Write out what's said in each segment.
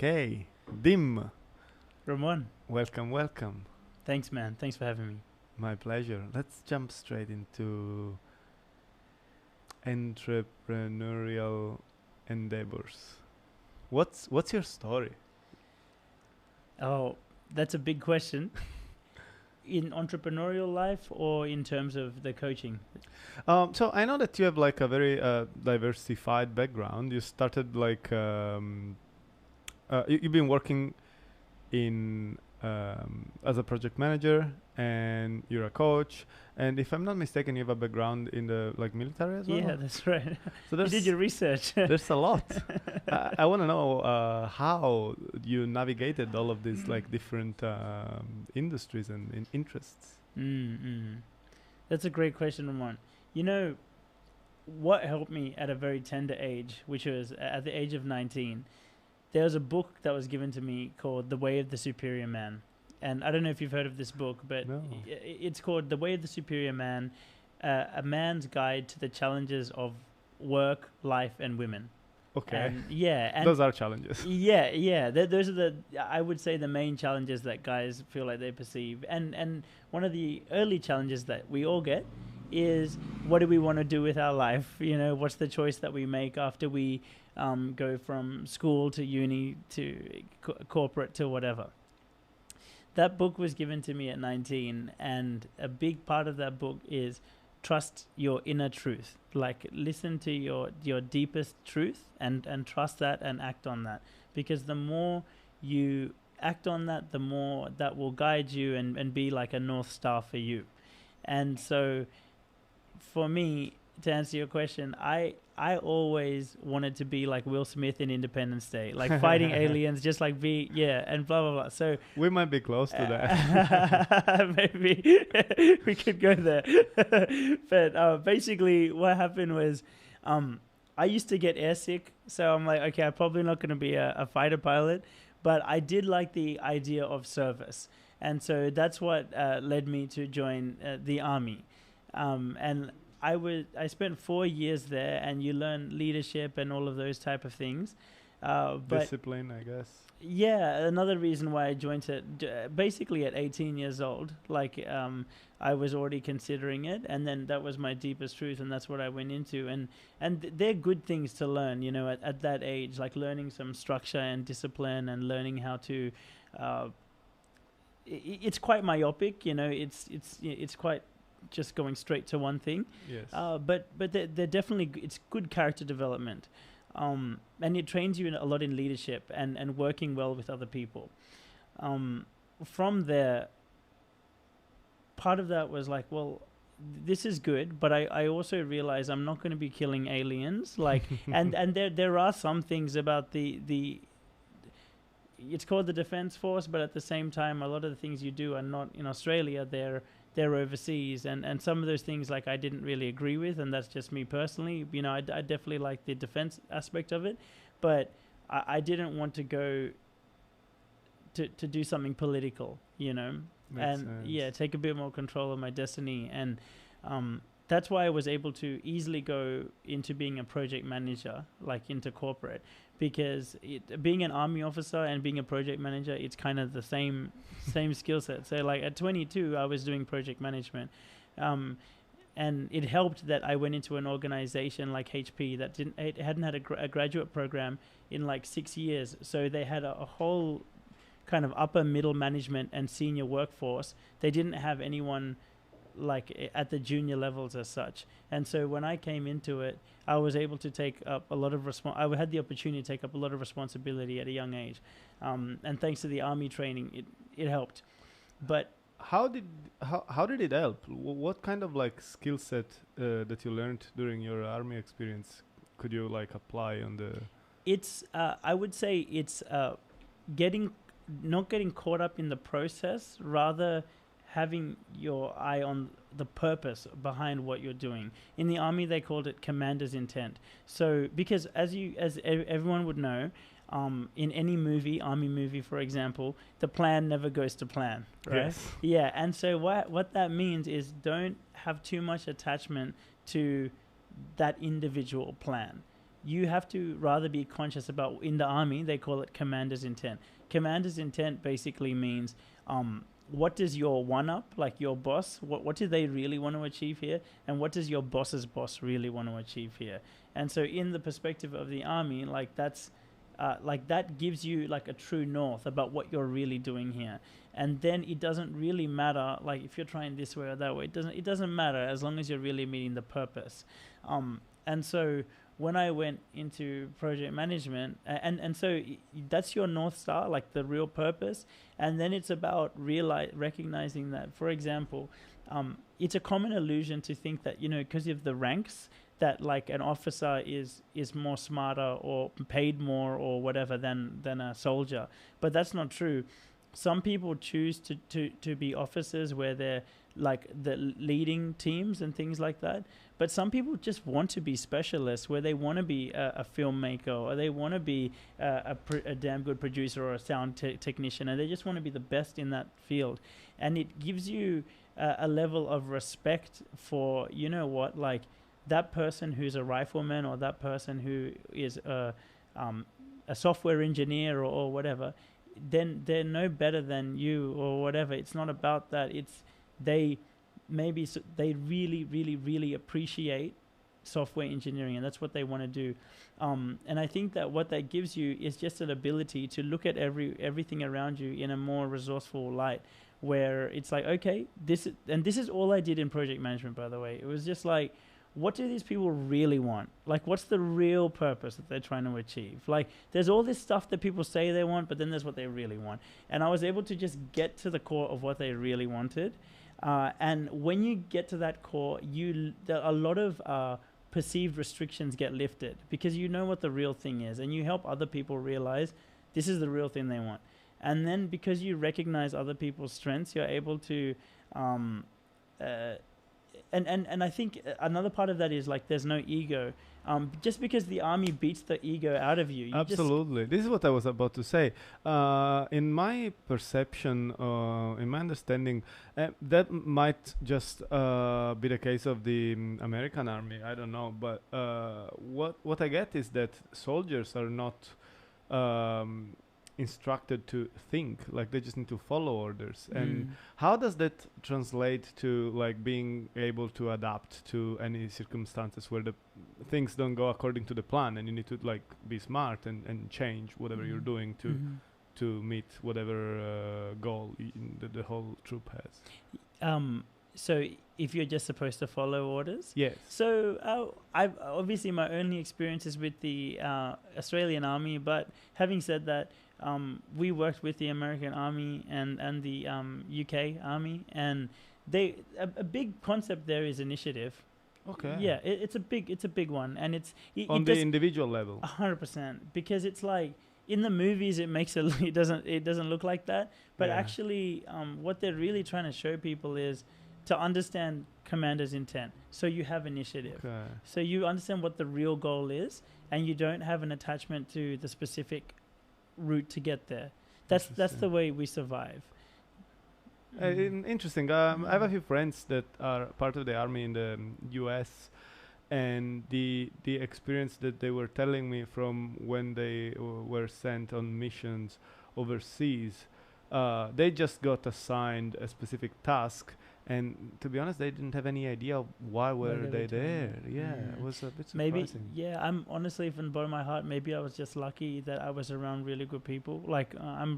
Okay, Dim, Ramon, welcome. thanks, man. Thanks for having me. My pleasure. Let's jump straight into entrepreneurial endeavors. What's your story? Oh, that's a big question. In entrepreneurial life or in terms of the coaching? So I know that you have like a very diversified background. You started like you've been working in as a project manager, and you're a coach. And if I'm not mistaken, you have a background in the like military as well. Yeah, that's right. So You did your research. there's a lot. I want to know how you navigated all of these like different industries and interests. Mm-mm. That's a great question, Ramon. You know, what helped me at a very tender age, which was at the age of 19, there was a book that was given to me called The Way of the Superior Man. And I don't know if you've heard of this book, but No. it's called The Way of the Superior Man, a man's guide to the challenges of work, life, and women. Okay. And Those are challenges. yeah. Those are I would say, the main challenges that guys feel like they perceive. And one of the early challenges that we all get is, what do we want to do with our life? You know, what's the choice that we make after we go from school to uni to corporate to whatever. That book was given to me at 19, and a big part of that book is trust your inner truth. Like, listen to your deepest truth and trust that and act on that. Because the more you act on that, the more that will guide you and be like a North Star for you. And so for me, to answer your question, I always wanted to be like Will Smith in Independence Day, like fighting aliens, just like and blah blah blah. So We might be close to that. maybe we could go there. But basically, what happened was, I used to get airsick, so I'm like, okay, I'm probably not going to be a fighter pilot, but I did like the idea of service, and so that's what led me to join the army, and I spent 4 years there, and you learn leadership and all of those type of things. But Discipline, I guess. yeah, another reason why I joined it, basically at 18 years old, like I was already considering it, and then that was my deepest truth, and that's what I went into. And they're good things to learn, you know, at that age, like learning some structure and discipline, and learning how to. It's quite myopic, you know. It's quite just going straight to one thing. Yes. But they're definitely, it's good character development, and it trains you a lot in leadership and working well with other people. From there, part of that was like, well, this is good, but I also realize I'm not going to be killing aliens. Like, and there are some things about the it's called the Defense Force, but at the same time, a lot of the things you do are not in Australia. They're overseas, and some of those things, like, I didn't really agree with, and that's just me personally. You know, I definitely like the defense aspect of it, but I didn't want to go to do something political, you know. Makes sense. Yeah, take a bit more control of my destiny, and that's why I was able to easily go into being a project manager, like into corporate, because being an army officer and being a project manager, it's kind of the same skill set. So like at 22, I was doing project management, and it helped that I went into an organization like HP that hadn't had a graduate program in like 6 years. So they had a whole kind of upper middle management and senior workforce. They didn't have anyone like at the junior levels as such. And so when I came into it, I was able to take up a lot of I had the opportunity to take up a lot of responsibility at a young age, and thanks to the army training, it helped. But how did it help? What kind of like skill set that you learned during your army experience could you like apply on the? It's I would say it's not getting caught up in the process, rather having your eye on the purpose behind what you're doing. In the army, they called it commander's intent. So, because as everyone would know, in any movie, army movie, for example, the plan never goes to plan, right? Yes. Yeah, and so what that means is, don't have too much attachment to that individual plan. you have to rather be conscious about, in the army they call it commander's intent. Commander's intent basically means what does your one up, like your boss, what do they really want to achieve here, and what does your boss's boss really want to achieve here? And so in the perspective of the army, like that's like that gives you like a true north about what you're really doing here. And then it doesn't really matter, like if you're trying this way or that way, it doesn't matter as long as you're really meeting the purpose. And so when I went into project management, and so that's your North Star, like the real purpose. And then it's about recognizing that, for example, it's a common illusion to think that, you know, because of the ranks, that like an officer is more smarter or paid more or whatever than a soldier. But that's not true. Some people choose to be officers where they're like the leading teams and things like that. But some people just want to be specialists, where they want to be a filmmaker, or they want to be a damn good producer or a sound technician, and they just want to be the best in that field. And it gives you a level of respect for, you know what, like that person who's a rifleman, or that person who is a software engineer, or whatever. Then they're no better than you or whatever. It's not about that. It's they really, really, really appreciate software engineering, and that's what they want to do. And I think that what that gives you is just an ability to look at everything around you in a more resourceful light, where it's like, okay, this is all I did in project management, by the way. It was just like, what do these people really want? Like, what's the real purpose that they're trying to achieve? Like, there's all this stuff that people say they want, but then there's what they really want. And I was able to just get to the core of what they really wanted. And when you get to that core, a lot of perceived restrictions get lifted, because you know what the real thing is, and you help other people realize this is the real thing they want. And then because you recognize other people's strengths, you're able to and I think another part of that is like there's no ego. Just because the army beats the ego out of you. Absolutely. This is what I was about to say. In my perception, in my understanding, that might just be the case of the American army. I don't know. But what I get is that soldiers are not instructed to think, like they just need to follow orders. And how does that translate to like being able to adapt to any circumstances where the things don't go according to the plan, and you need to like be smart and change whatever you're doing to meet whatever goal the whole troop has? So if you're just supposed to follow orders? Yes. So I've obviously my only experience is with the Australian Army, but having said that, we worked with the American Army and the UK Army, and a big concept there is initiative. Okay. Yeah, it's a big one, and it's on the individual level. 100%, because it's like in the movies it doesn't look like that, but actually what they're really trying to show people is to understand commander's intent. So you have initiative. Okay. So you understand what the real goal is, and you don't have an attachment to the specific route to get there. That's the way we survive. Interesting. I have a few friends that are part of the army in the US, and the experience that they were telling me from when they were sent on missions overseas, they just got assigned a specific task, and to be honest, they didn't have any idea why were they there. Yeah, it was a bit surprising. Maybe, I'm honestly, from the bottom of my heart, maybe I was just lucky that I was around really good people. Like, I'm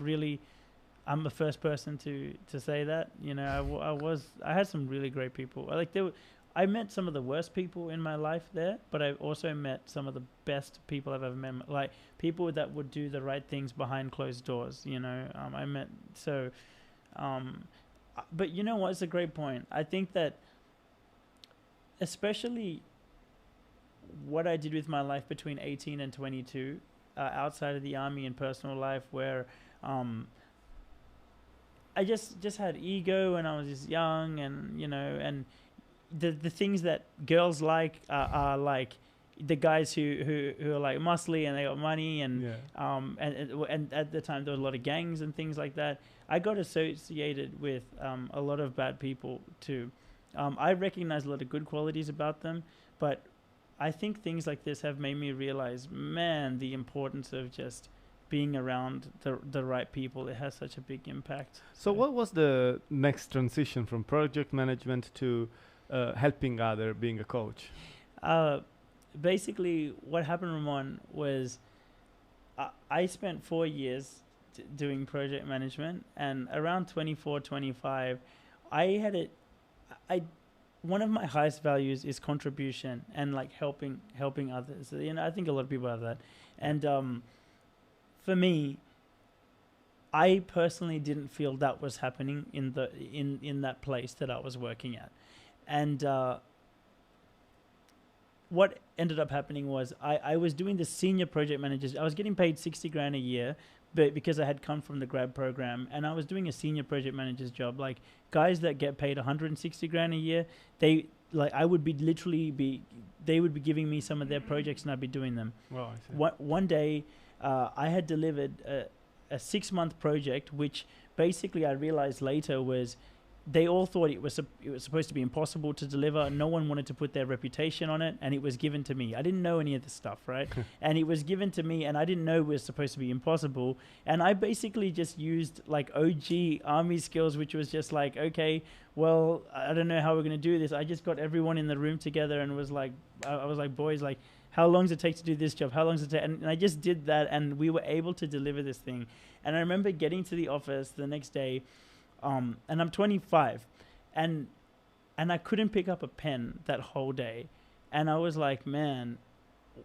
the first person to say that. You know, I had some really great people. I met some of the worst people in my life there, but I also met some of the best people I've ever met. Like people that would do the right things behind closed doors. You know, I met so. But you know what? It's a great point. I think that, especially what I did with my life between 18 and 22, outside of the army and personal life, where I just had ego, and I was just young, and you know, and the things that girls like are like the guys who are like muscly and they got money, and and at the time there was a lot of gangs and things like that. I got associated with a lot of bad people too. I recognized a lot of good qualities about them, but I think things like this have made me realize, man, the importance of just being around the right people. It has such a big impact. So what was the next transition from project management to helping other, being a coach? Basically, what happened, Ramon, was I spent 4 years doing project management, and around 24, 25, I had it. One of my highest values is contribution and like helping others. You know, I think a lot of people have that, and for me, I personally didn't feel that was happening in that place that I was working at, and what ended up happening was I was doing the senior project managers. I was getting paid 60 grand a year, but because I had come from the grad program, and I was doing a senior project manager's job. Like guys that get paid 160 grand a year, they I would be they would be giving me some of their projects and I'd be doing them. Well, I see. One day, I had delivered a 6-month project, which basically I realized later was they all thought it was supposed to be impossible to deliver. No one wanted to put their reputation on it, and it was given to me. I didn't know any of this stuff, right? And it was given to me, and I didn't know it was supposed to be impossible. And I basically just used like OG army skills, which was just like, okay, well, I don't know how we're going to do this. I just got everyone in the room together and was like, I was like, boys, like, how long does it take to do this job? How long does it take? And I just did that, and we were able to deliver this thing. And I remember getting to the office the next day, and I'm 25, and I couldn't pick up a pen that whole day, and I was like, man,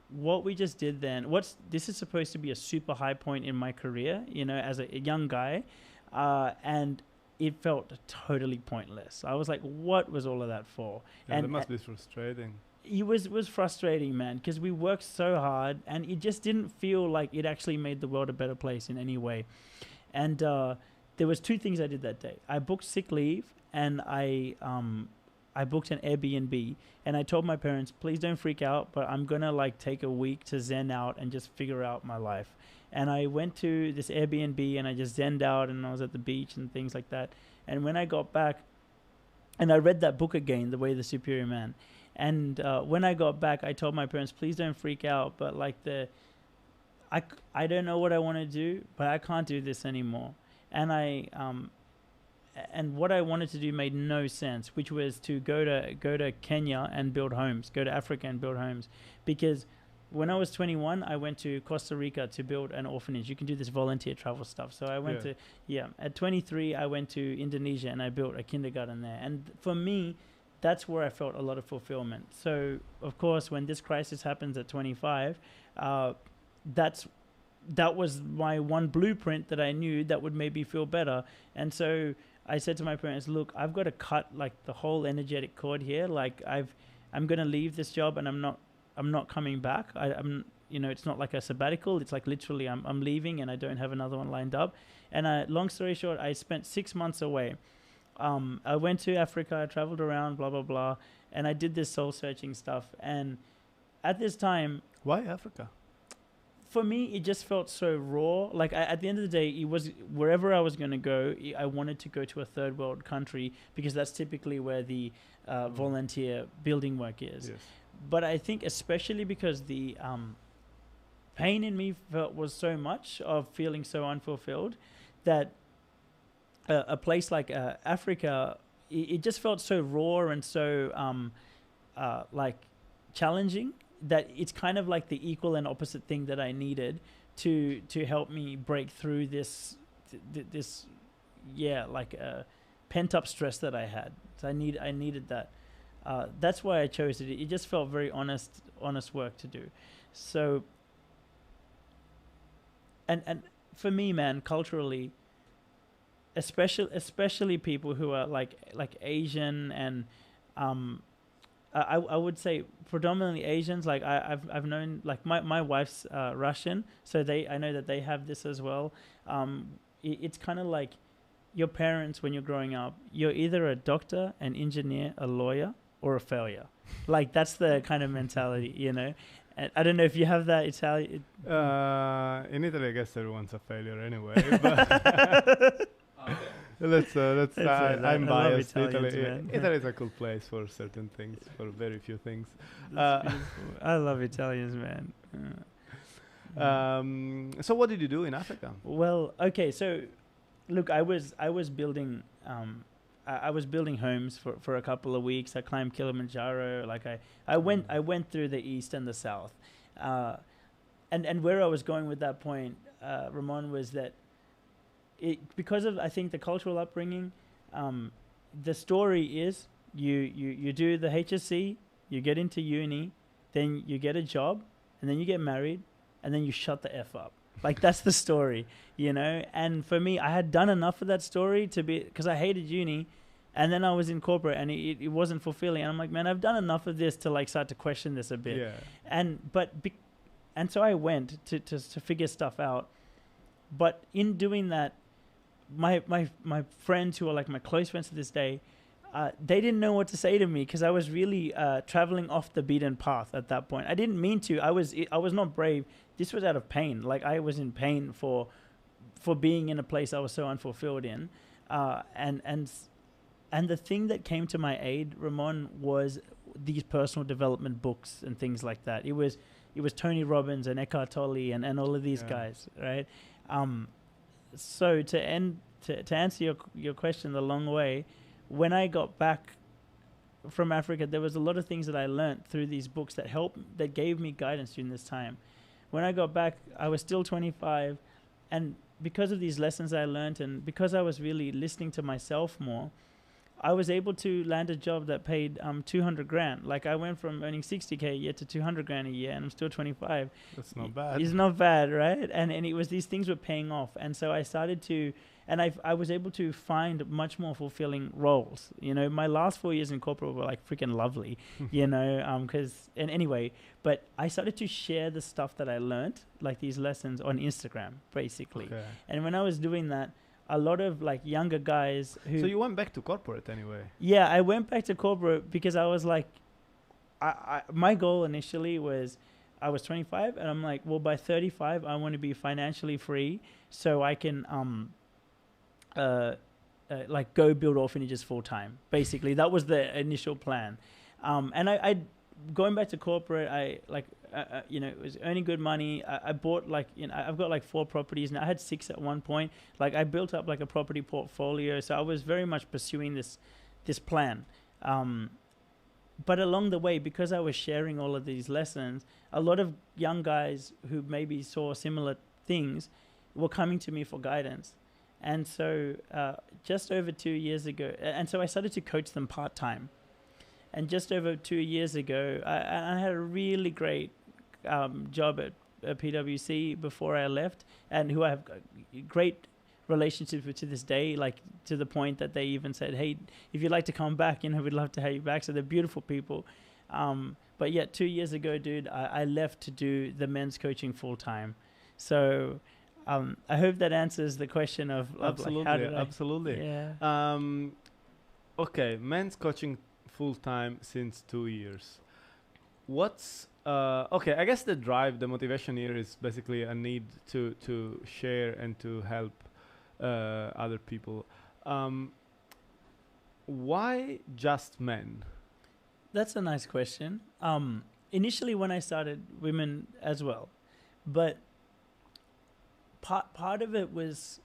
what we just did then, this is supposed to be a super high point in my career, you know, as a young guy, and it felt totally pointless. I was like, what was all of that for? Yeah, and that must be frustrating. It was frustrating, man, because we worked so hard, and it just didn't feel like it actually made the world a better place in any way. And there was 2 things I did that day. I booked sick leave, and I booked an Airbnb, and I told my parents, please don't freak out, but I'm gonna like take a week to zen out and just figure out my life. And I went to this Airbnb, and I just zenned out, and I was at the beach and things like that. And when I got back, and I read that book again, The Way of the Superior Man. And when I got back, I told my parents, please don't freak out, but like I don't know what I want to do, but I can't do this anymore. And and what I wanted to do made no sense, which was to go to Kenya and build homes, go to Africa and build homes. Because when I was 21, I went to Costa Rica to build an orphanage. You can do this volunteer travel stuff. So I went at 23, I went to Indonesia and I built a kindergarten there. And for me, that's where I felt a lot of fulfillment. So of course, when this crisis happens at 25, that was my one blueprint that I knew that would maybe feel better. And so I said to my parents, look, I've got to cut like the whole energetic cord here. Like I'm going to leave this job, and I'm not coming back. I'm you know, it's not like a sabbatical. It's like literally I'm leaving, and I don't have another one lined up. And long story short, I spent 6 months away. I went to Africa, I traveled around, blah, blah, blah. And I did this soul searching stuff. And at this time, Why Africa? for me, it just felt so raw. Like at the end of the day, it was wherever I was going to go, I wanted to go to a third world country because that's typically where the volunteer building work is. Yes. But I think especially because the pain in me was so much of feeling so unfulfilled that a place like Africa, it just felt so raw and so like challenging, that it's kind of like the equal and opposite thing that I needed to help me break through this like pent up stress that I had. So I needed that. That's why I chose it. It just felt very honest work to do. So and for me, man, culturally, especially people who are like Asian and I would say predominantly Asians. Like I've known, like my wife's Russian, so I know that they have this as well. It's kind of like your parents when you're growing up. You're either a doctor, an engineer, a lawyer, or a failure. Like that's the kind of mentality, you know. And I don't know if you have that Italian. In Italy, I guess everyone's a failure anyway. But I'm I love biased. Italians, Italy, man. Italy is a cool place for certain things, for very few things. That's beautiful. I love Italians, man. So what did you do in Africa? Well, okay, so look, I was building I was building homes for a couple of weeks. I climbed Kilimanjaro. Like I went through the east and the south, and where I was going with that point, Ramon, was that because of, I think, the cultural upbringing, the story is you do the HSC, you get into uni, then you get a job, and then you get married, and then you shut the F up. Like, that's the story, you know? And for me, I had done enough of that story to be, because I hated uni, and then I was in corporate, and it wasn't fulfilling. And I'm like, man, I've done enough of this to, like, start to question this a bit. Yeah. And so I went to figure stuff out. But in doing that, my friends who are, like, my close friends to this day, they didn't know what to say to me, because I was really traveling off the beaten path at that point. I didn't mean to. I was not brave. This was out of pain. Like, I was in pain for being in a place I was so unfulfilled in. And the thing that came to my aid, Ramon, was these personal development books and things like that. It was Tony Robbins and Eckhart Tolle and all of these guys, right? So to answer your question the long way, when I got back from Africa, there was a lot of things that I learned through these books that gave me guidance during this time. When I got back, I was still 25, and because of these lessons I learned, and because I was really listening to myself more, I was able to land a job that paid 200 grand. Like, I went from earning 60K a year to 200 grand a year, and I'm still 25. That's not bad. It's not bad, right? And it was, these things were paying off. And so I started to, and I was able to find much more fulfilling roles. You know, my last 4 years in corporate were, like, freaking lovely, you know, but I started to share the stuff that I learned, like these lessons, on Instagram, basically. Okay. And when I was doing that, a lot of, like, younger guys who... So you went back to corporate anyway? Yeah, I went back to corporate because I was like, my goal initially was, I was 25, and I'm like, well, by 35, I want to be financially free so I can, like, go build orphanages full time. Basically, that was the initial plan. And I going back to corporate, you know, it was earning good money. I bought, like, you know, I've got, like, 4 properties now. I had 6 at one point. Like, I built up, like, a property portfolio. So I was very much pursuing this plan. But along the way, because I was sharing all of these lessons, a lot of young guys who maybe saw similar things were coming to me for guidance. And so just over 2 years ago, and so I started to coach them part-time. And just over 2 years ago, I had a really great job at PwC before I left, and who I have great relationships with to this day, like, to the point that they even said, hey, if you'd like to come back, you know, we'd love to have you back. So they're beautiful people. But yet 2 years ago, dude, I left to do the men's coaching full time. So I hope that answers the question of absolutely, like, how did absolutely. Yeah. Okay, men's coaching full time since 2 years. What's okay? I guess the drive, the motivation here is basically a need to share and to help other people. Why just men? That's a nice question. Initially, when I started, women as well, but part of it was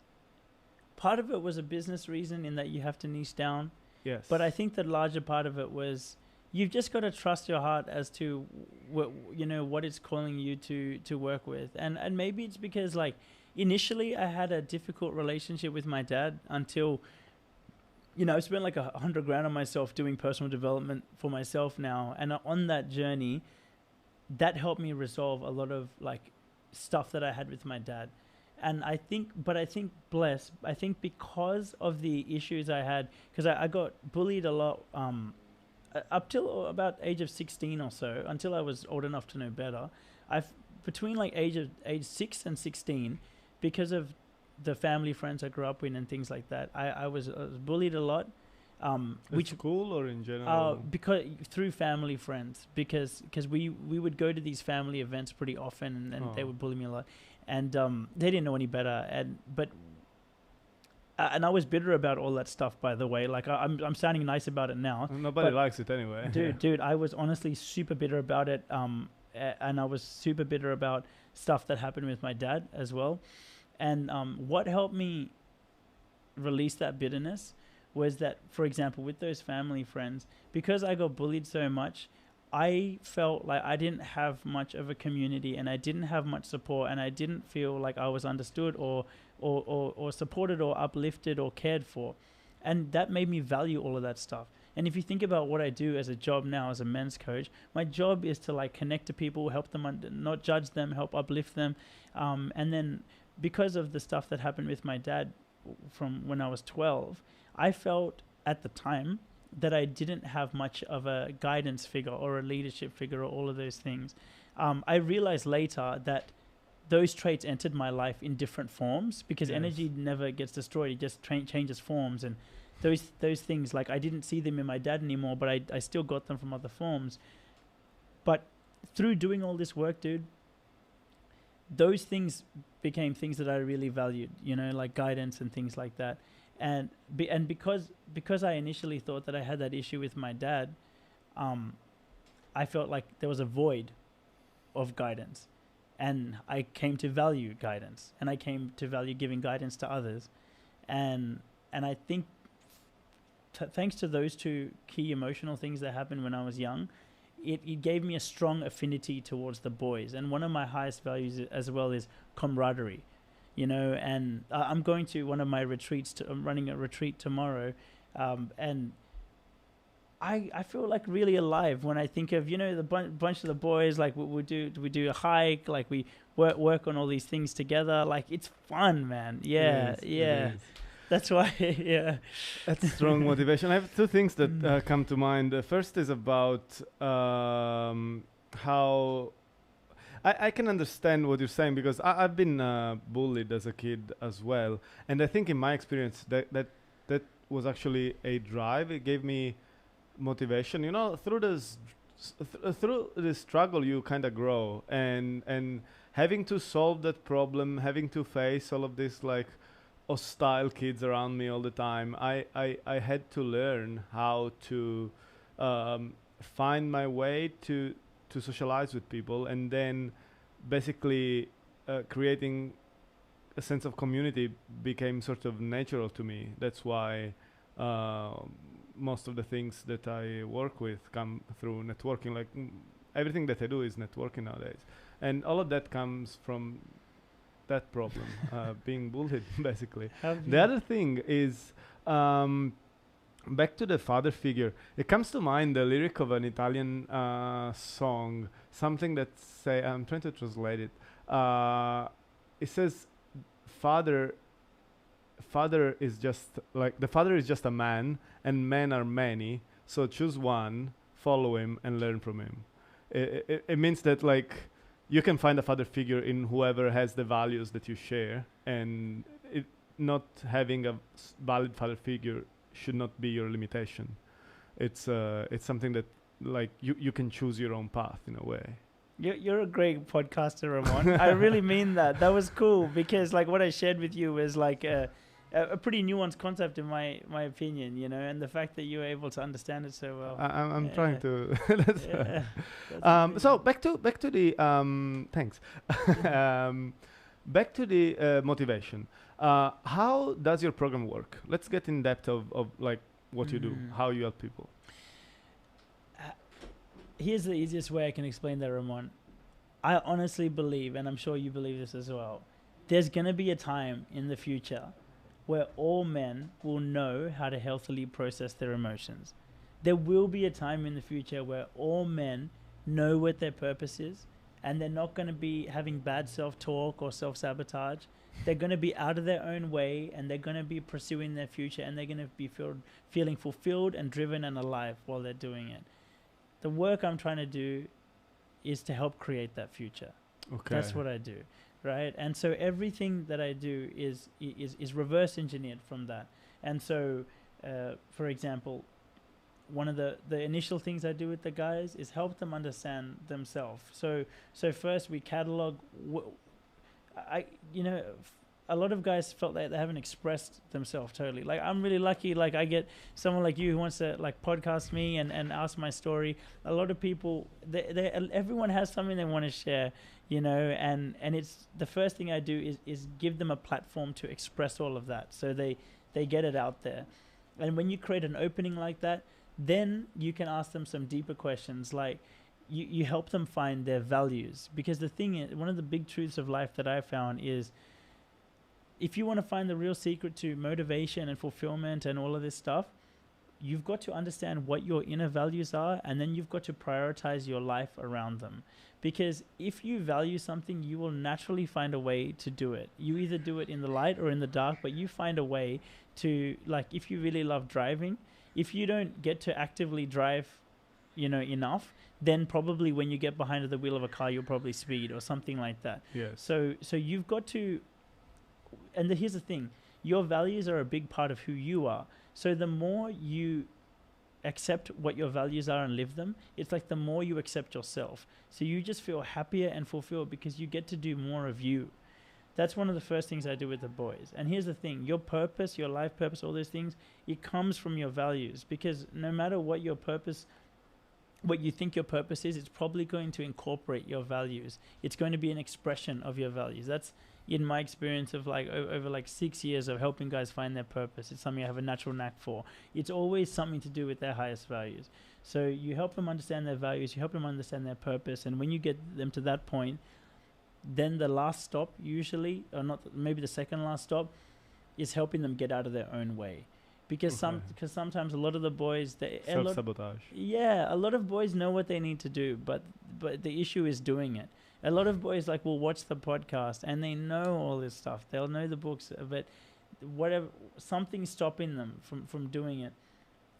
a business reason, in that you have to niche down. Yes. But I think the larger part of it was, you've just got to trust your heart as to what it's calling you to work with. And maybe it's because, like, initially I had a difficult relationship with my dad until, you know, I spent like 100 grand on myself doing personal development for myself now. And on that journey, that helped me resolve a lot of, like, stuff that I had with my dad. And I think because of the issues I had, because I got bullied a lot up till about age of 16 or so, until I was old enough to know better. Between like age 6 and 16, because of the family friends I grew up with and things like that, I was bullied a lot. Which school or in general? Because through family friends, because we would go to these family events pretty often, and they would bully me a lot. And they didn't know any better. But and I was bitter about all that stuff, by the way. Like I'm sounding nice about it now. Nobody But likes it anyway. dude, I was honestly super bitter about it. And I was super bitter about stuff that happened with my dad as well. And what helped me release that bitterness was that, for example, with those family friends, because I got bullied so much, I felt like I didn't have much of a community, and I didn't have much support, and I didn't feel like I was understood or supported or uplifted or cared for. And that made me value all of that stuff. And if you think about what I do as a job now as a men's coach, my job is to like connect to people, help them, not judge them, help uplift them. And then because of the stuff that happened with my dad from when I was 12, I felt at the time that I didn't have much of a guidance figure or a leadership figure or all of those things. I realized later that those traits entered my life in different forms, because energy never gets destroyed. It just changes forms. And those things, like I didn't see them in my dad anymore, but I still got them from other forms. But through doing all this work, dude, those things became things that I really valued, like guidance and things like that. And because I initially thought that I had that issue with my dad, I felt like there was a void of guidance, and I came to value guidance, and I came to value giving guidance to others, and I think thanks to those two key emotional things that happened when I was young, it gave me a strong affinity towards the boys. And one of my highest values as well is camaraderie, and I'm going to one of my retreats. I'm running a retreat tomorrow, and I feel like really alive when I think of, the bunch of the boys, like we do a hike, like we work on all these things together. Like it's fun, man. Yeah. That's why, yeah. That's strong motivation. I have two things that come to mind. The first is about how I can understand what you're saying, because I've been bullied as a kid as well. And I think in my experience that was actually a drive. It gave me motivation. Through this struggle, you kind of grow. And having to solve that problem, having to face all of this like hostile kids around me all the time, I had to learn how to find my way to socialize with people, and then basically creating a sense of community became sort of natural to me. That's why most of the things that I work with come through networking. Like everything that I do is networking nowadays, and all of that comes from that problem, being bullied, basically. The other thing is, back to the father figure. It comes to mind the lyric of an Italian song, something that say, I'm trying to translate it. It says, father is just like, the father is just a man, and men are many, so choose one, follow him, and learn from him. It means that like, you can find a father figure in whoever has the values that you share, and not having a valid father figure should not be your limitation. It's something that like you can choose your own path in a way. You're a great podcaster, Ramon. I really mean that. That was cool, because like what I shared with you was like a pretty nuanced concept in my opinion, and the fact that you were able to understand it so well. I'm trying to. So back to the thanks. Back to the motivation. How does your program work? Let's get in depth of like what you do, how you help people. Here's the easiest way I can explain that, Ramon. I honestly believe, and I'm sure you believe this as well, there's going to be a time in the future where all men will know how to healthily process their emotions. There will be a time in the future where all men know what their purpose is, and they're not going to be having bad self-talk or self-sabotage. They're going to be out of their own way, and they're going to be pursuing their future, and they're going to be feeling fulfilled and driven and alive while they're doing it. The work I'm trying to do is to help create that future. Okay. That's what I do. Right, and so everything that I do is reverse engineered from that. And so, for example, one of the initial things I do with the guys is help them understand themselves. So first we catalog. a lot of guys felt that they haven't expressed themselves totally. Like, I'm really lucky. Like, I get someone like you who wants to like podcast me and ask my story. A lot of people, everyone has something they want to share, you know, and it's the first thing I do is give them a platform to express all of that, so they get it out there. And when you create an opening like that, then you can ask them some deeper questions, like you help them find their values. Because the thing is, one of the big truths of life that I found is, if you want to find the real secret to motivation and fulfillment and all of this stuff, you've got to understand what your inner values are, and then you've got to prioritize your life around them. Because if you value something, you will naturally find a way to do it. You either do it in the light or in the dark, but you find a way to, like, if you really love driving, if you don't get to actively drive, you know, enough, then probably when you get behind the wheel of a car, you'll probably speed or something like that. Yes. So you've got to, and here's the thing, your values are a big part of who you are. So the more you accept what your values are and live them, it's like the more you accept yourself. So you just feel happier and fulfilled because you get to do more of you. That's one of the first things I do with the boys. And here's the thing, your purpose, your life purpose, all those things, it comes from your values. Because no matter what your purpose, what you think your purpose is, it's probably going to incorporate your values. It's going to be an expression of your values. That's in my experience of like over like 6 years of helping guys find their purpose. It's something I have a natural knack for. It's always something to do with their highest values. So you help them understand their values, you help them understand their purpose, and when you get them to that point, then the last stop usually, or not, maybe the second last stop, is helping them get out of their own way. Because sometimes a lot of the boys, self-sabotage. A lot of boys know what they need to do, but the issue is doing it. A lot of boys like will watch the podcast and they know all this stuff. They'll know the books, but whatever, something's stopping them from doing it.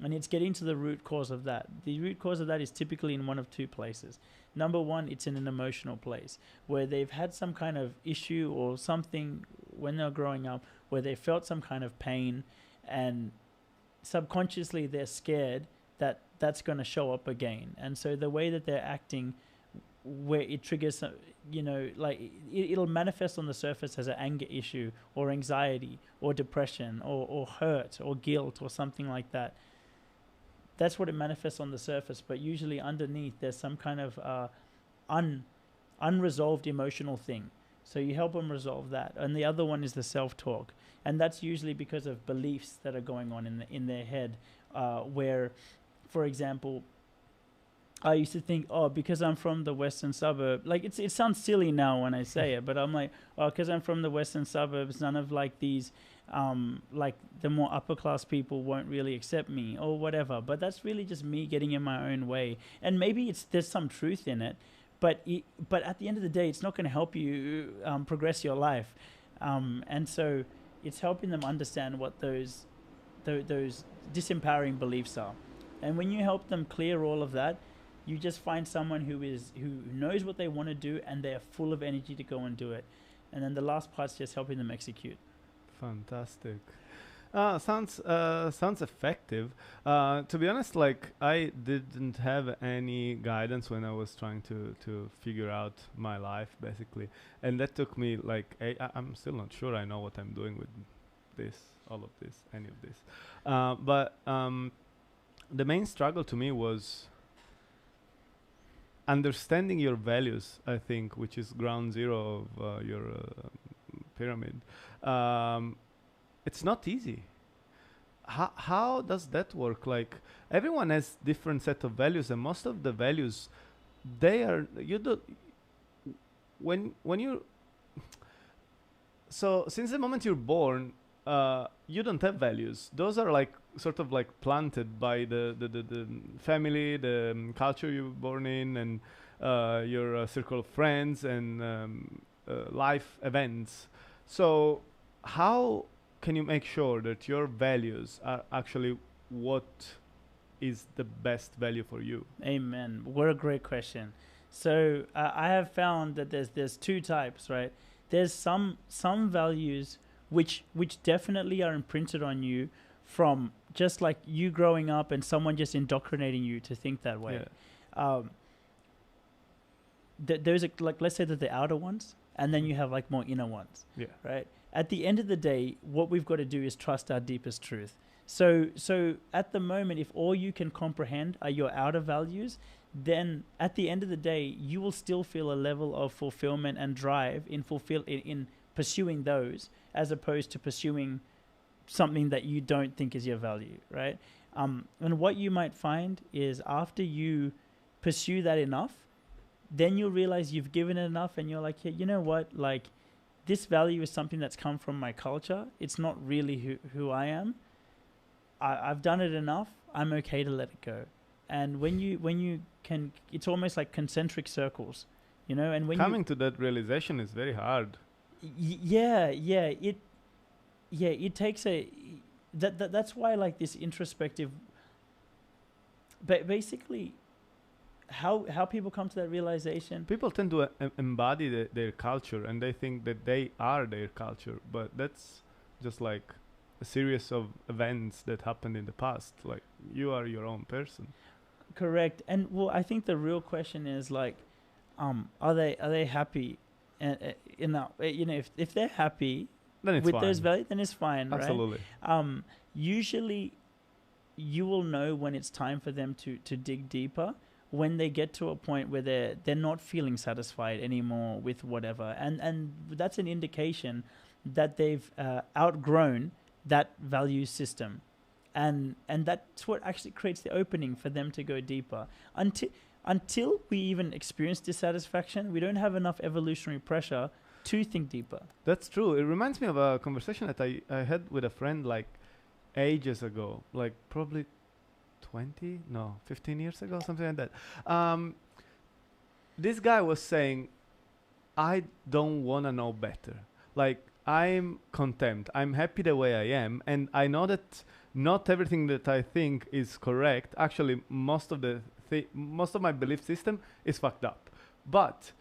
And it's getting to the root cause of that. The root cause of that is typically in one of two places. Number one, it's in an emotional place where they've had some kind of issue or something when they're growing up where they felt some kind of pain, and subconsciously they're scared that that's going to show up again. And so the way that they're acting, where it triggers, you know, like it'll manifest on the surface as an anger issue or anxiety or depression or hurt or guilt or something like that. That's what it manifests on the surface, but usually underneath there's some kind of unresolved emotional thing. So you help them resolve that. And the other one is the self-talk. And that's usually because of beliefs that are going on in their head, where, for example, I used to think, oh, because I'm from the western suburb, like it sounds silly now when I say it, but I'm like, oh, because I'm from the western suburbs, none of like these, like the more upper class people won't really accept me or whatever. But that's really just me getting in my own way. And maybe there's some truth in it, but at the end of the day, it's not going to help you progress your life. And so it's helping them understand what those disempowering beliefs are. And when you help them clear all of that, you just find someone who knows what they want to do and they're full of energy to go and do it. And then the last part's just helping them execute. Fantastic. Sounds effective. To be honest, like I didn't have any guidance when I was trying to figure out my life, basically, and that took me like I'm still not sure I know what I'm doing with this, all of this, any of this. But the main struggle to me was understanding your values, I think, which is ground zero of your pyramid. It's not easy. How does that work? Like everyone has different set of values, and most of the values, they are so since the moment you're born, you don't have values. Those are like sort of like planted by the family, the culture you were born in, and your circle of friends and life events. So how can you make sure that your values are actually what is the best value for you? Amen. What a great question. So I have found that there's two types, right? There's some values which definitely are imprinted on you from just like you growing up and someone just indoctrinating you to think that way. Yeah. There's like, let's say that the outer ones, and then you have like more inner ones. Yeah. Right. at the end of the day, what we've got to do is trust our deepest truth. So at the moment, if all you can comprehend are your outer values, then at the end of the day, you will still feel a level of fulfillment and drive in pursuing those, as opposed to pursuing something that you don't think is your value, right? And what you might find is after you pursue that enough, then you'll realize you've given it enough, and you're like, yeah, you know what, like, this value is something that's come from my culture. It's not really who I am. I've done it enough. I'm okay to let it go. And when you can, it's almost like concentric circles, you know. And when coming to that realization is very hard. It takes that's why, like, this introspective. But basically, how people come to that realization. People tend to embody their culture, and they think that they are their culture, but that's just like a series of events that happened in the past. Like, you are your own person. Correct. And well, I think the real question is, like, are they happy? And if they're happy Then it's with fine. those values, then it's fine. Absolutely. Right? Usually, you will know when it's time for them to dig deeper, when they get to a point where they're not feeling satisfied anymore with whatever, and that's an indication that they've outgrown that value system, and that's what actually creates the opening for them to go deeper. Until we even experience dissatisfaction, we don't have enough evolutionary pressure to think deeper. That's true. It reminds me of a conversation that I had with a friend like ages ago, like probably 15 years ago, something like that. This guy was saying, I don't want to know better. Like, I'm content. I'm happy the way I am. And I know that not everything that I think is correct. Actually, most of my belief system is fucked up. But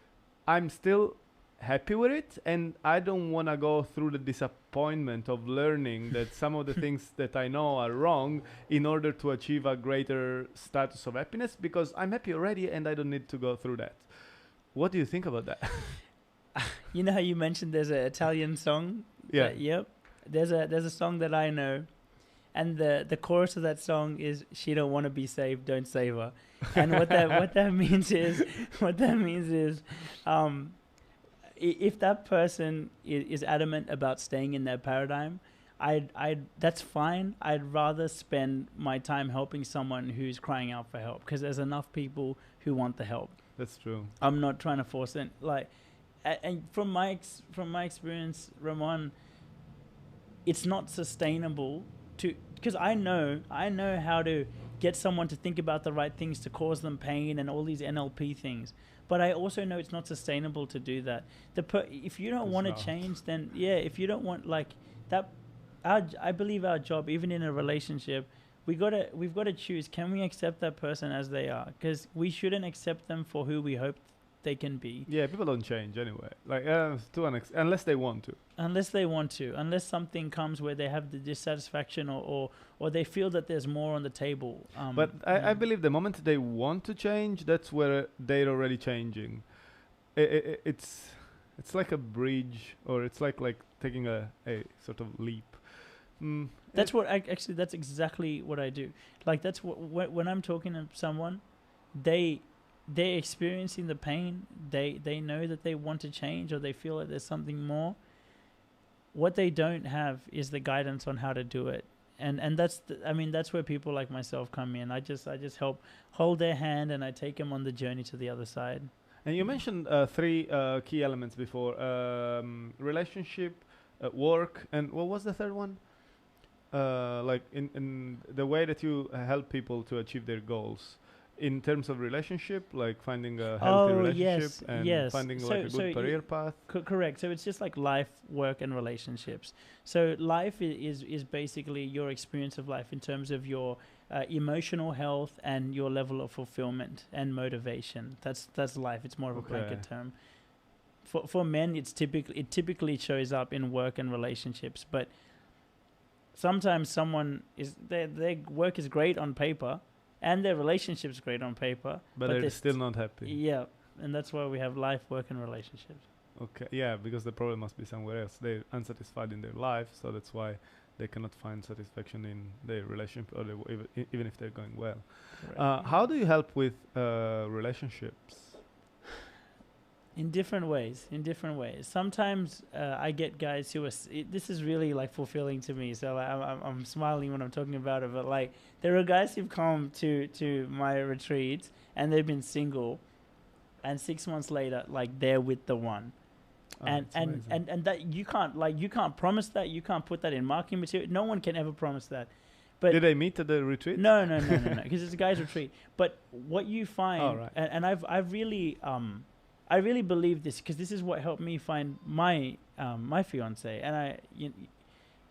I'm still happy with it, and I don't want to go through the disappointment of learning that some of the things that I know are wrong in order to achieve a greater status of happiness, because I'm happy already and I don't need to go through that. What do you think about that? You know how you mentioned there's an Italian song? Yeah. Yep. There's a song that I know, and the chorus of that song is, "She don't want to be saved, don't save her." And what that means is if that person is adamant about staying in their paradigm, that's fine. I'd rather spend my time helping someone who's crying out for help, because there's enough people who want the help. That's true. I'm not trying to force it. Like, and from my experience, Ramon, it's not sustainable because I know how to get someone to think about the right things to cause them pain and all these NLP things. But I also know it's not sustainable to do that. If you don't want to change, then if you don't want, like, that, I believe our job, even in a relationship, we've got to choose. Can we accept that person as they are? Because we shouldn't accept them for who we hope they can be. Yeah, people don't change anyway. Like, unless they want to. Unless something comes where they have the dissatisfaction or they feel that there's more on the table. But I believe the moment they want to change, that's where they're already changing. It's like a bridge, or it's like taking a sort of leap. That's that's exactly what I do. Like, that's when I'm talking to someone, they're experiencing the pain. They know that they want to change, or they feel that there's something more. What they don't have is the guidance on how to do it, and that's where people like myself come in. I just help hold their hand, and I take them on the journey to the other side. And you mentioned 3 key elements before: relationship, work, and what was the third one? Like in the way that you help people to achieve their goals. In terms of relationship, like finding a healthy relationship and finding like a good career path. Correct. So it's just like life, work, and relationships. So life is basically your experience of life in terms of your emotional health and your level of fulfillment and motivation. That's life. It's more of a blanket term. For men, it typically shows up in work and relationships, but sometimes someone their work is great on paper, and their relationship's great on paper, but they're still not happy. Yeah, and that's why we have life, work, and relationships. Okay, yeah, because the problem must be somewhere else. They're unsatisfied in their life, so that's why they cannot find satisfaction in their relationship, or even if they're going well. Correct. How do you help with relationships? In different ways. In different ways. Sometimes I get guys who are. This is really like fulfilling to me. So like, I'm smiling when I'm talking about it. But like, there are guys who've come to my retreats and they've been single, and 6 months later, like they're with the one. Oh, And it's and, amazing. and that you can't promise that. You can't put that in marketing material. No one can ever promise that. But Did they meet at the retreat? no, because it's a guys' retreat. But what you find, Oh, right. and I really believe this because this is what helped me find my my fiance, and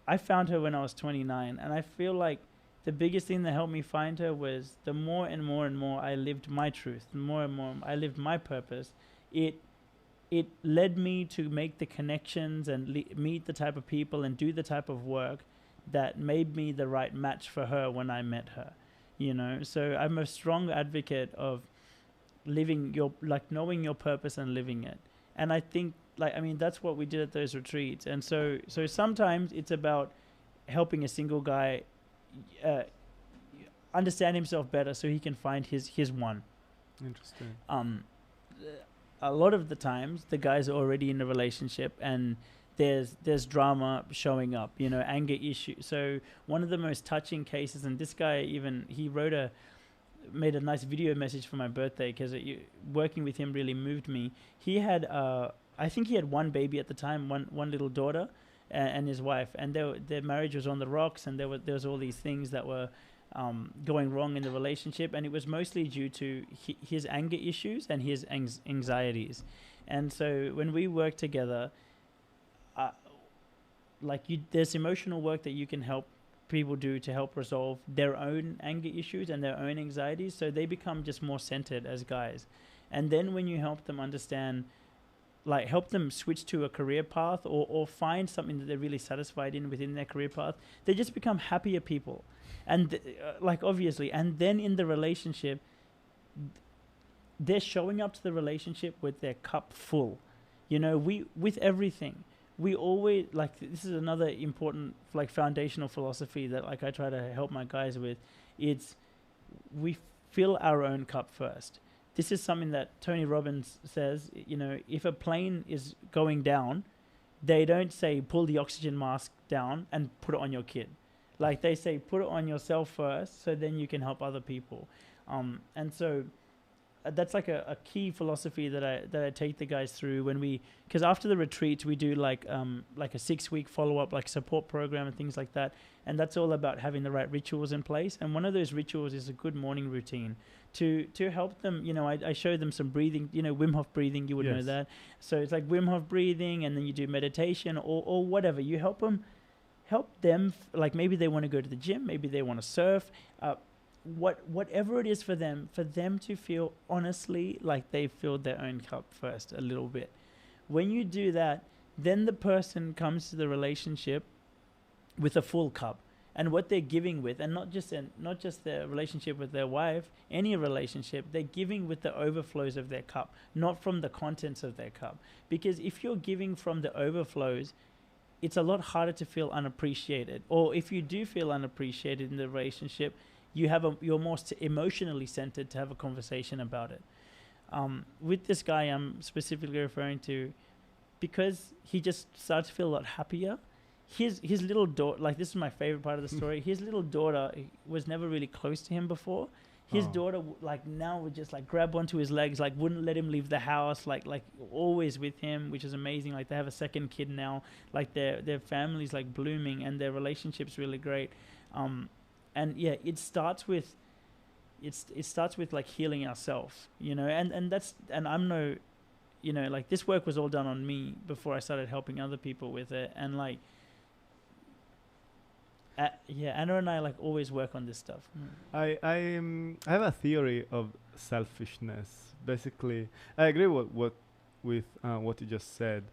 I found her when I was 29, and I feel like the biggest thing that helped me find her was the more and more and more I lived my truth, the more and more I lived my purpose. It led me to make the connections and meet the type of people and do the type of work that made me the right match for her when I met her. So I'm a strong advocate of living knowing your purpose and living it. And I think that's what we did at those retreats. And so sometimes it's about helping a single guy uh, understand himself better so he can find his one. Interesting. A lot of the times the guys are already in a relationship and there's drama showing up, anger issues. So one of the most touching cases, and this guy he made a nice video message for my birthday because working with him really moved me. He had I think he had one baby at the time, one little daughter, and his wife, and their marriage was on the rocks, and there was all these things that were going wrong in the relationship, and it was mostly due to his anger issues and his anxieties. And so when we work together, there's emotional work that you can help people do to help resolve their own anger issues and their own anxieties, so they become just more centered as guys. And then when you help them understand, help them switch to a career path or find something that they're really satisfied in within their career path, they just become happier people. And obviously, and then in the relationship, they're showing up to the relationship with their cup full. With everything, we always, this is another important foundational philosophy that I try to help my guys with. It's we fill our own cup first. This is something that Tony Robbins says, if a plane is going down, they don't say pull the oxygen mask down and put it on your kid. They say put it on yourself first, so then you can help other people. And so that's a key philosophy that I take the guys through because after the retreats we do a 6-week follow-up support program and things like that, and that's all about having the right rituals in place. And one of those rituals is a good morning routine to help them. I show them some breathing, Wim Hof breathing, you would know that. So it's like Wim Hof breathing, and then you do meditation or whatever. You help them maybe they want to go to the gym, maybe they want to surf, whatever it is for them to feel honestly like they filled their own cup first a little bit. When you do that, then the person comes to the relationship with a full cup, and what they're giving with, and not just their relationship with their wife, any relationship, they're giving with the overflows of their cup, not from the contents of their cup. Because if you're giving from the overflows, it's a lot harder to feel unappreciated. Or if you do feel unappreciated in the relationship, you're more emotionally centered to have a conversation about it. With this guy I'm specifically referring to, because he just started to feel a lot happier. His little daughter, this is my favorite part of the story. His little daughter was never really close to him before. His daughter now would just grab onto his legs, wouldn't let him leave the house, always with him, which is amazing. They have a second kid now, their family's blooming, and their relationship's really great. And yeah, it starts with healing ourselves, and I'm no, this work was all done on me before I started helping other people with it. And Anna and I always work on this stuff. I have a theory of selfishness. Basically, I agree with what you just said.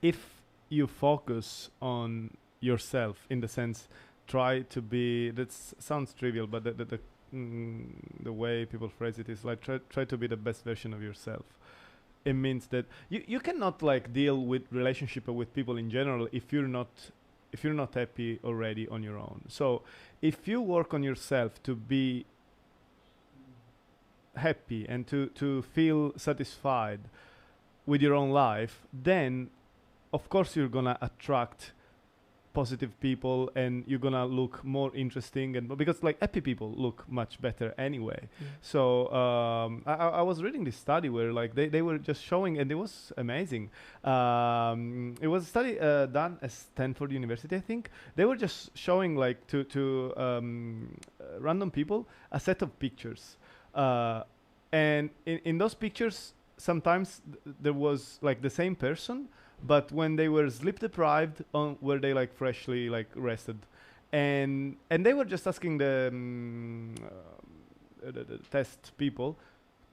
If you focus on yourself, in the sense, try to be. That sounds trivial, but the way people phrase it is try to be the best version of yourself. it means that you cannot like deal with relationship with people in general if you're not happy already on your own. So if you work on yourself to be happy and to feel satisfied with your own life, then of course you're gonna attract positive people and you're gonna look more interesting, and because like happy people look much better anyway. So I was reading this study where like they were just showing, and it was amazing. It was a study done at Stanford University, I think. They were just showing like to random people a set of pictures, and in those pictures sometimes there was like the same person, but when they were sleep deprived, were they like freshly like rested, and they were just asking the test people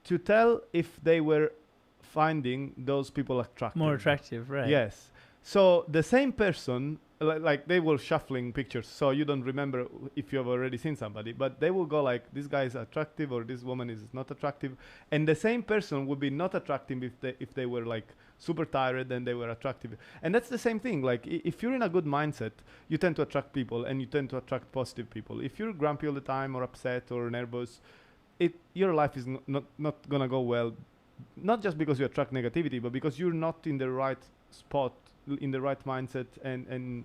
to tell if they were finding those people attractive. More attractive, right? Yes. So the same person, like they were shuffling pictures, so you don't remember if you have already seen somebody, but they will go like, this guy is attractive or this woman is not attractive, and the same person would be not attractive if they were like super tired and they were attractive. And that's the same thing. Like if you're in a good mindset, you tend to attract people, and you tend to attract positive people. If you're grumpy all the time or upset or nervous, your life is not gonna go well. Not just because you attract negativity, but because you're not in the right spot, in the right mindset, and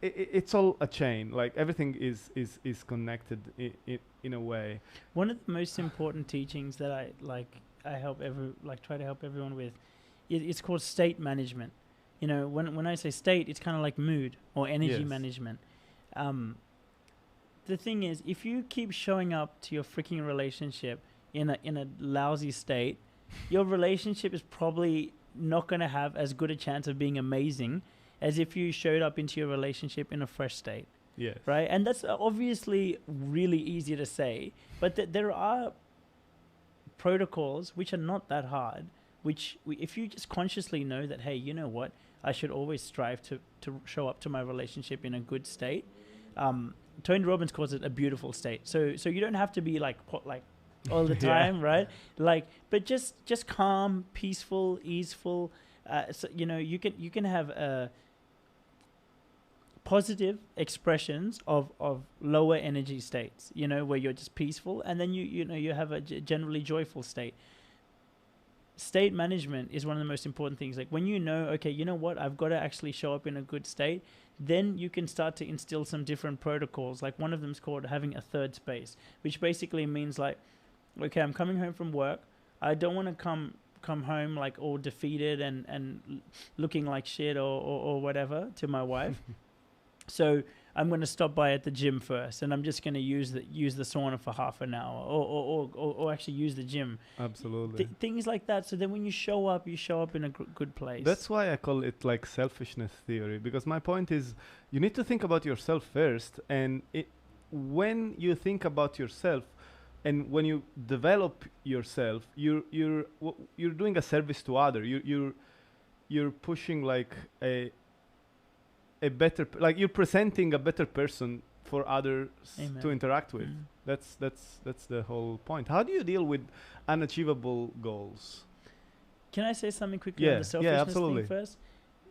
it's all a chain. Like everything is connected in a way. One of the most important teachings that I try to help everyone with, it's called state management. You know, when I say state, it's kind of like mood or energy management. The thing is, if you keep showing up to your freaking relationship in a lousy state, your relationship is probably not going to have as good a chance of being amazing as if you showed up into your relationship in a fresh state. Yes. Right? And that's obviously really easy to say, but there are protocols which are not that hard, which if you just consciously know that, hey, you know what, I should always strive to show up to my relationship in a good state. Tony Robbins calls it a beautiful state. So you don't have to be like all the time, right? Like, but just calm, peaceful, easeful. So, you know, you can have positive expressions of lower energy states, you know, where you're just peaceful, and then you have a generally joyful state. State management is one of the most important things. Like when you know, okay, you know what, I've got to actually show up in a good state, then you can start to instill some different protocols. Like one of them is called having a third space, which basically means like, okay, I'm coming home from work. I don't want to come home like all defeated and looking like shit or whatever to my wife. So I'm going to stop by at the gym first, and I'm just going to use the sauna for half an hour, or actually use the gym. Absolutely. Things like that. So then when you show up in a good place. That's why I call it like selfishness theory, because my point is you need to think about yourself first, and when you think about yourself and when you develop yourself, you're doing a service to other. You're pushing like a better, like you're presenting a better person for others to interact with. That's the whole point. How do you deal with unachievable goals? Can I say something quickly on the selfishness thing first?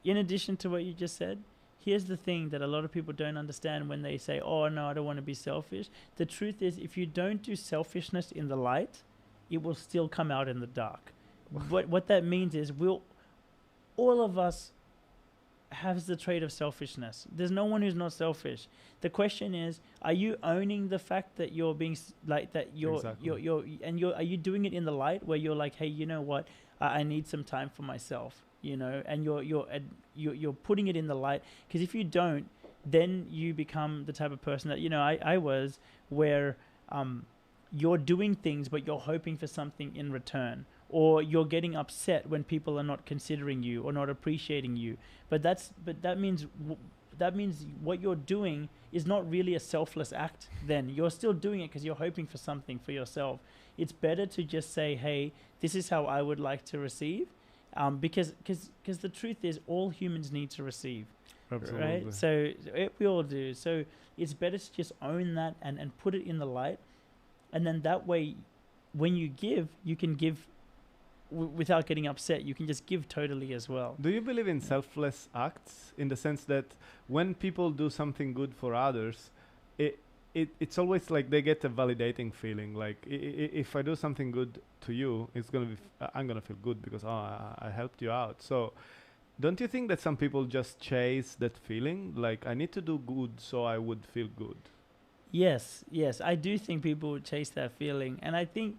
In addition to what you just said, here's the thing that a lot of people don't understand when they say, oh no, I don't want to be selfish. The truth is, if you don't do selfishness in the light, it will still come out in the dark. What that means is all of us has the trait of selfishness. There's no one who's not selfish. The question is, are you owning the fact that you're being like that? Are you doing it in the light where you're like, hey, you know what? I need some time for myself, you know, and you're putting it in the light. Because if you don't, then you become the type of person that, you know, I was, where you're doing things but you're hoping for something in return, or you're getting upset when people are not considering you or not appreciating you. But that means what you're doing is not really a selfless act. Then you're still doing it because you're hoping for something for yourself. It's better to just say, hey, this is how I would like to receive, because the truth is, all humans need to receive. Absolutely. Right? So we all do. So it's better to just own that and put it in the light, and then that way, when you give, you can give without getting upset. You can just give totally as well. Do you believe in selfless acts, in the sense that when people do something good for others, it's always like they get a validating feeling. Like if I do something good to you, it's gonna be I'm gonna feel good because I helped you out. So don't you think that some people just chase that feeling? Like I need to do good so I would feel good. Yes, I do think people would chase that feeling, and I think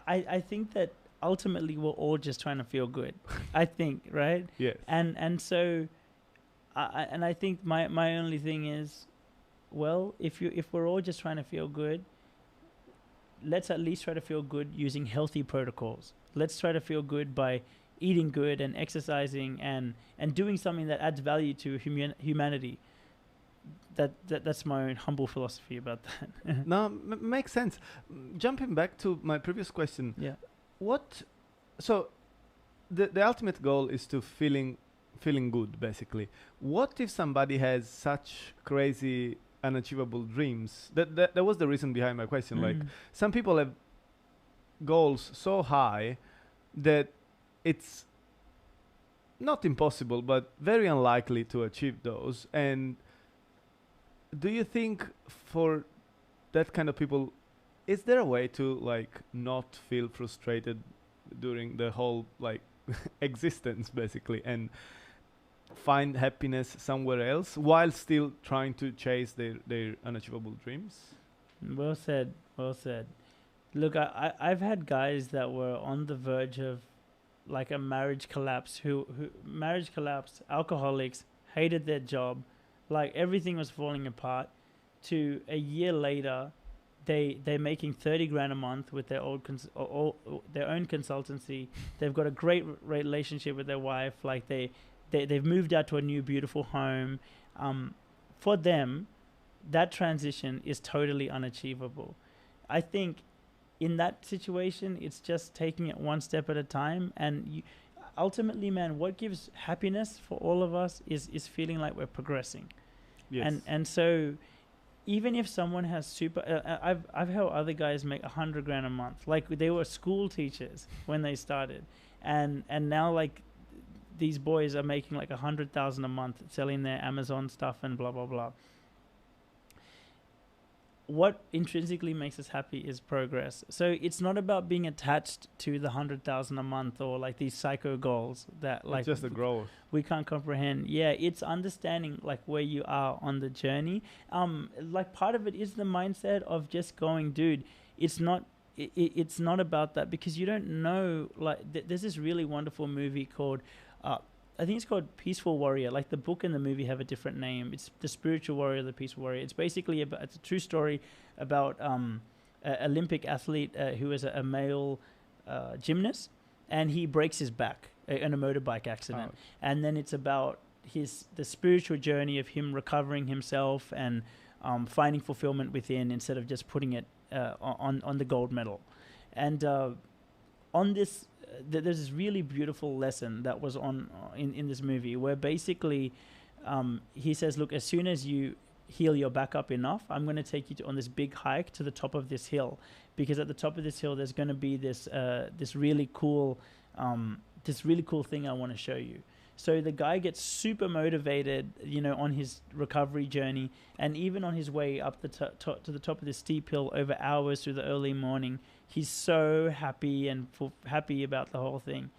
I think that ultimately we're all just trying to feel good. I think, right? Yes. And so I think my only thing is, well, if we're all just trying to feel good, let's at least try to feel good using healthy protocols. Let's try to feel good by eating good and exercising and doing something that adds value to humanity. That's my own humble philosophy about that. No, makes sense. Jumping back to my previous question. Yeah. So the ultimate goal is to feeling good, basically. What if somebody has such crazy unachievable dreams? That was the reason behind my question. Like some people have goals so high that it's not impossible but very unlikely to achieve those. And do you think for that kind of people, is there a way to like not feel frustrated during the whole like existence, basically, and find happiness somewhere else while still trying to chase their unachievable dreams? Well said. Look, I've had guys that were on the verge of like a marriage collapse, who marriage collapse, alcoholics, hated their job, like everything was falling apart, to a year later they're making 30 grand a month with their their own consultancy. They've got a great relationship with their wife. Like they've moved out to a new beautiful home. For them, that transition is totally unachievable. I think in that situation, it's just taking it one step at a time. And ultimately, man, what gives happiness for all of us is feeling like we're progressing. Yes. And so even if someone has I've helped other guys make 100 grand a month. Like they were school teachers when they started, and now like these boys are making like 100,000 a month selling their Amazon stuff and blah blah blah. What intrinsically makes us happy is progress. So it's not about being attached to the 100,000 a month or like these psycho goals that like it's just a growth we can't comprehend. Yeah, it's understanding like where you are on the journey. Like part of it is the mindset of just going, dude, it's not about that, because you don't know, like there's this really wonderful movie called I think it's called Peaceful Warrior. Like the book and the movie have a different name. It's The Spiritual Warrior, The Peaceful Warrior. It's basically it's a true story about an Olympic athlete who is a male gymnast, and he breaks his back in a motorbike accident. Ouch. And then it's about the spiritual journey of him recovering himself and finding fulfillment within, instead of just putting it on the gold medal. And on this, there's this really beautiful lesson that was in this movie, where basically he says, look, as soon as you heal your back up enough, I'm going to take you on this big hike to the top of this hill, because at the top of this hill there's going to be this really cool thing I want to show you. So the guy gets super motivated, on his recovery journey, and even on his way up to the top of this steep hill over hours through the early morning, he's so happy and happy about the whole thing.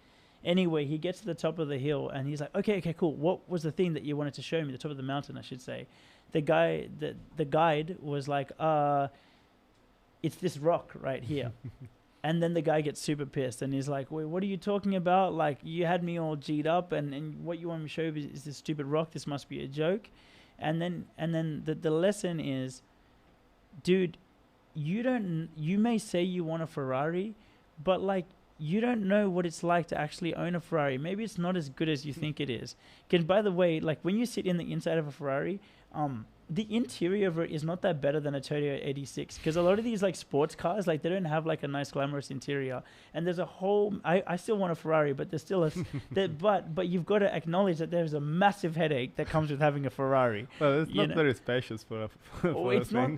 Anyway, he gets to the top of the hill and he's like, okay, cool. What was the thing that you wanted to show me? The top of the mountain, I should say. The guide was like, it's this rock right here. And then the guy gets super pissed and he's like, wait, what are you talking about? Like, you had me all G'd up, and what you want me to show you is this stupid rock. This must be a joke. And then the lesson is, dude, you may say you want a Ferrari, but like, you don't know what it's like to actually own a Ferrari. Maybe it's not as good as you think it is. And by the way, like when you sit in the inside of a Ferrari, the interior of it is not that better than a Toyota 86, because a lot of these like sports cars, like they don't have like a nice glamorous interior, and there's a whole I still want a Ferrari, but there's still a but you've got to acknowledge that there's a massive headache that comes with having a Ferrari. Well, it's not very spacious for a Oh, it's not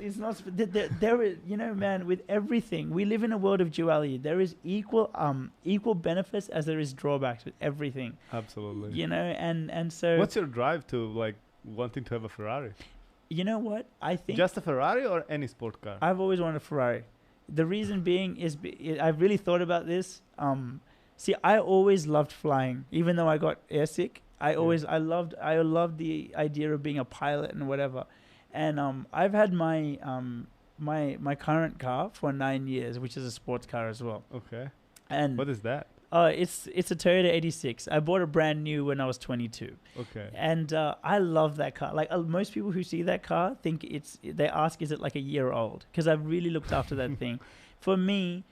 there is, you know, man, with everything we live in a world of duality. There is equal benefits as there is drawbacks with everything. Absolutely. You know, and so what's your drive to like wanting to have a Ferrari? You know what? I think just a Ferrari or any sport car? I've always wanted a Ferrari. The reason being is I've really thought about this. See, I always loved flying, even though I got airsick. I loved the idea of being a pilot and whatever. And I've had my my current car for 9 years, which is a sports car as well. Okay. And what is that? It's a Toyota 86. I bought it brand new when I was 22. Okay. And I love that car. Like most people who see that car think they ask, is it like a year old? Because I've really looked after that thing. For me,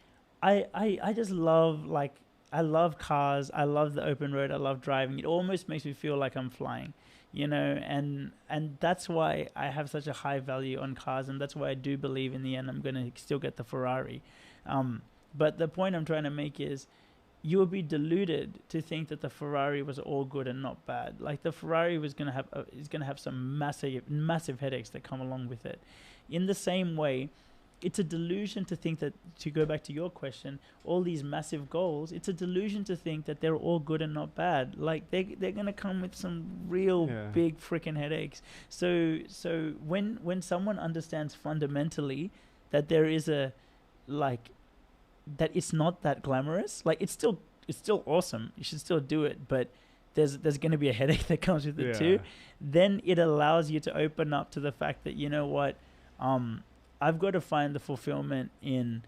I just love, like, I love cars. I love the open road. I love driving. It almost makes me feel like I'm flying, you know, and that's why I have such a high value on cars. And that's why I do believe in the end I'm going to still get the Ferrari. But the point I'm trying to make is, you would be deluded to think that the Ferrari was all good and not bad. Like the Ferrari is going to have some massive headaches that come along with it. In the same way, it's a delusion to think that, to go back to your question, all these massive goals, it's a delusion to think that they're all good and not bad. Like they're going to come with some real big freaking headaches. So when someone understands fundamentally that there is that it's not that glamorous, like it's still awesome, you should still do it, but there's going to be a headache that comes with it too. Then it allows you to open up to the fact that, you know what, I've got to find the fulfillment in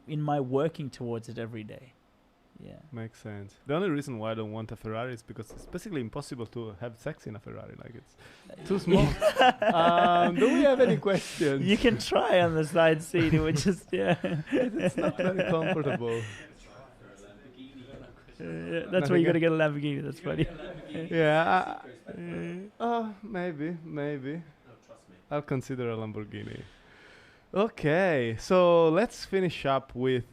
my working towards it every day. Makes sense. The only reason why I don't want a Ferrari is because it's basically impossible to have sex in a Ferrari. Like, it's too small. Do we have any questions? You can try on the side seat, which is it's not very comfortable. That's why you got to get a Lamborghini. That's funny. Maybe. No, trust me. I'll consider a Lamborghini. Okay, so let's finish up with,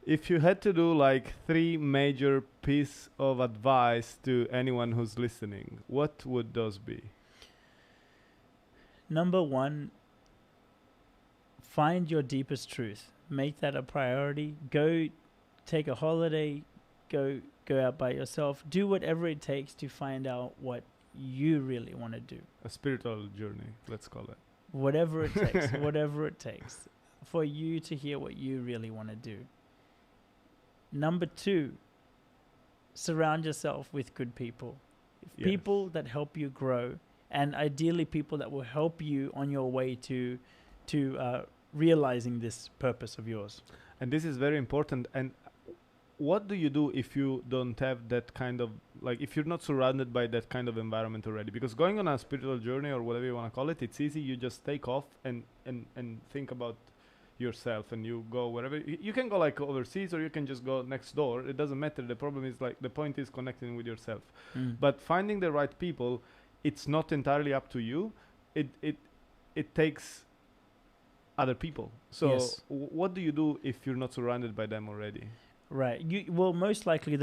if you had to do like 3 major piece of advice to anyone who's listening, what would those be? Number 1, find your deepest truth. Make that a priority. Go take a holiday. Go out by yourself. Do whatever it takes to find out what you really want to do. A spiritual journey, let's call it. Whatever it takes. Whatever it takes for you to hear what you really want to do. Number 2, surround yourself with good people. People that help you grow, and ideally people that will help you on your way to realizing this purpose of yours. And this is very important. And what do you do if you don't have that kind of, like, if you're not surrounded by that kind of environment already? Because going on a spiritual journey or whatever you want to call it, it's easy. You just take off and think about yourself, and you go wherever. You can go like overseas, or you can just go next door. It doesn't matter. The problem is, like, the point is connecting with yourself. But finding the right people, it's not entirely up to you. It takes other people. So what do you do if you're not surrounded by them already? Right. Well, most likely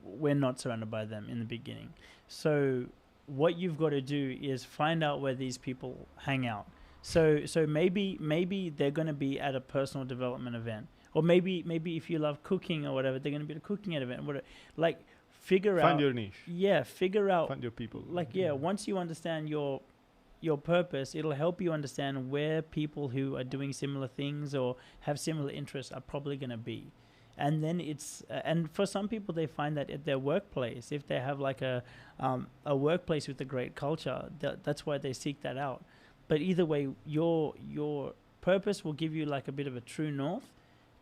we're not surrounded by them in the beginning. So what you've got to do is find out where these people hang out. So maybe they're going to be at a personal development event, or maybe if you love cooking or whatever, they're going to be at a cooking event. Whatever. Like, find your niche. Figure out. Find your people. Like, once you understand your purpose, it'll help you understand where people who are doing similar things or have similar interests are probably going to be. And then it's and for some people, they find that at their workplace, if they have like a workplace with a great culture, that's why they seek that out. But either way, your purpose will give you like a bit of a true north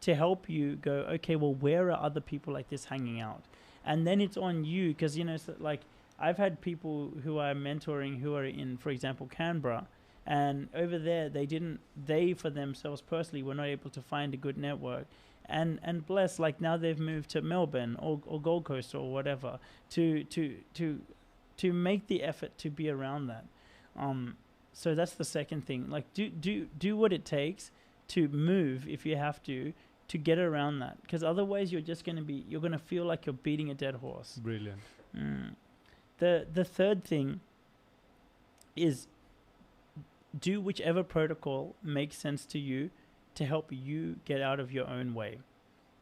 to help you go, okay, well, where are other people like this hanging out? And then it's on you, because, you know, so like, I've had people who I'm mentoring who are in, for example, Canberra, and over there they for themselves personally were not able to find a good network. And bless, like, now they've moved to Melbourne or Gold Coast or whatever to make the effort to be around that. So that's the second thing. Like, do what it takes to move if you have to get around that. Because otherwise, you're gonna feel like you're beating a dead horse. Brilliant. The third thing is do whichever protocol makes sense to you to help you get out of your own way.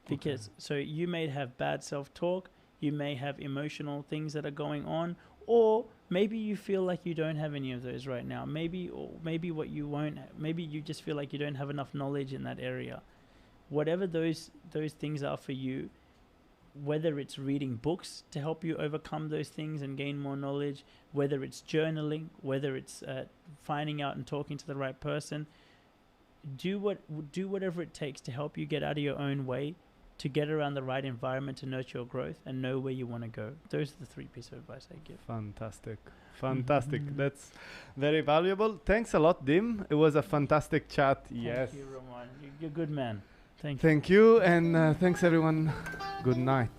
Because so you may have bad self-talk, you may have emotional things that are going on, or maybe you feel like you don't have any of those right now. Maybe you just feel like you don't have enough knowledge in that area. Whatever those things are for you, whether it's reading books to help you overcome those things and gain more knowledge, whether it's journaling, whether it's finding out and talking to the right person, do whatever it takes to help you get out of your own way, to get around the right environment to nurture your growth and know where you want to go. Those are the 3 pieces of advice I give. Fantastic. That's very valuable. Thanks a lot, Dim. It was a fantastic chat. Yes. Thank you, Ramon. You're a good man. Thank you. Thank you, and thanks everyone. Good night.